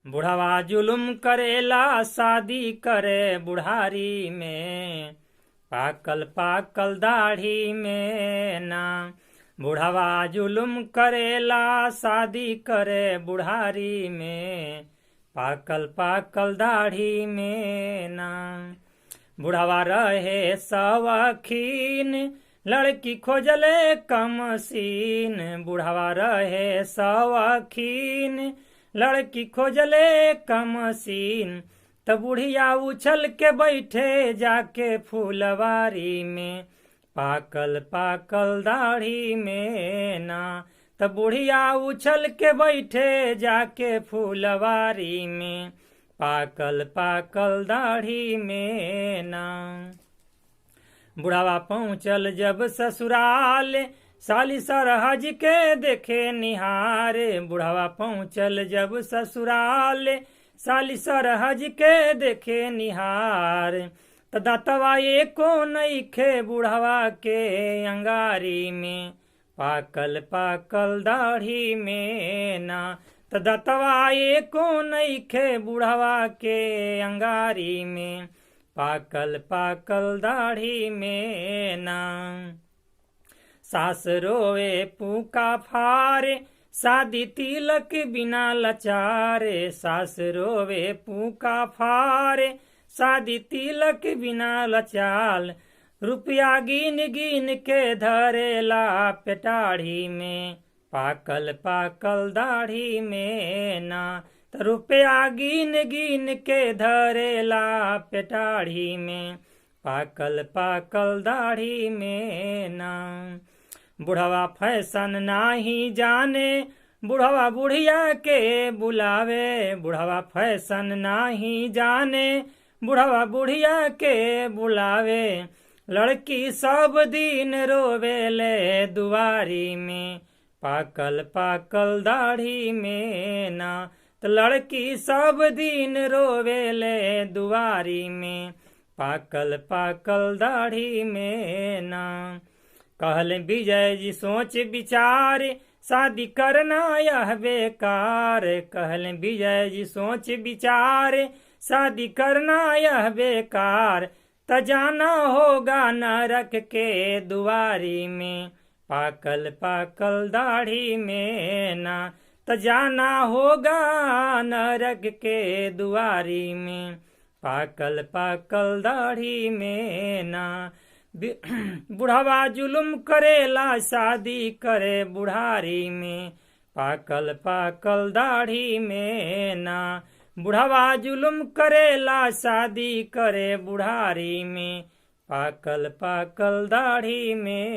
बुढ़वा जुलुम करेला शादी करे बुढ़ारी में, पाकल पाकल दाढ़ी में ना। बुढ़वा जुलुम करेला शादी करे बुढ़ारी में, पाकल पाकल दाढ़ी में ना। बुढ़वा रहे शौकीन लड़की खोजले कमसीन, बुढ़वा रहे शौकीन लड़की खोजले कमसीन। त बुढ़िया उछल के बैठे जाके फूलवारी में, पाकल पाकल दाढ़ी में ना। त बुढ़िया उछल के बैठे जाके फूलवारी में, पाकल पाकल दाढ़ी में ना। बुढ़ावा पहुँचल जब ससुराल, साली सरहज के देखे निहारे। बुढ़ावा पहुँचल जब ससुराल, साली सरहज के देखे निहार। त दाँतवा एको नइखे बुढ़वा के अंगारी में, पाकल पाकल दाढ़ी में ना। त दाँतवा एको नइखे बुढ़वा के अंगारी में, पाकल पाकल दाढ़ी में ना। सास रोवे पूका फारे, शादी तिलक बिना लचारे। सास रोवे पूका फारे, शादी तिलक बिना लचाल। रुपया गिन गिन के धरेला पेटाढ़ी में, पाकल पाकल दाढ़ी में ना। त रुपया गिन गिन के धरेला पेटाढ़ी में, पाकल पाकल दाढ़ी में ना। बुढ़वा फैशन नाही जाने, बुढ़वा बुढ़िया के बुलावे। बुढ़वा फैशन नाही जाने, बुढ़वा बुढ़िया के बुलावे। लड़की सब दिन रोवेले दुआरी में, पाकल पाकल दाढ़ी में ना। त लड़की सब दिन रोवेले दुआरी में, पाकल पाकल दाढ़ी में ना। कहले विजय जी सोच विचार, शादी करना यह बेकार। कहले विजय जी सोच विचार, शादी करना यह बेकार। त जाना होगा नरक के दुआरी में, पाकल पाकल दाढ़ी में ना। त जाना होगा नरक के दुआरी में, पाकल पाकल दाढ़ी में ना। बुढ़वा जुलुम करेला शादी करे बुढ़ारी में, पाकल पाकल दाढ़ी में ना। बुढ़वा जुलुम करेला शादी करे बुढ़ारी में, पाकल पाकल दाढ़ी में।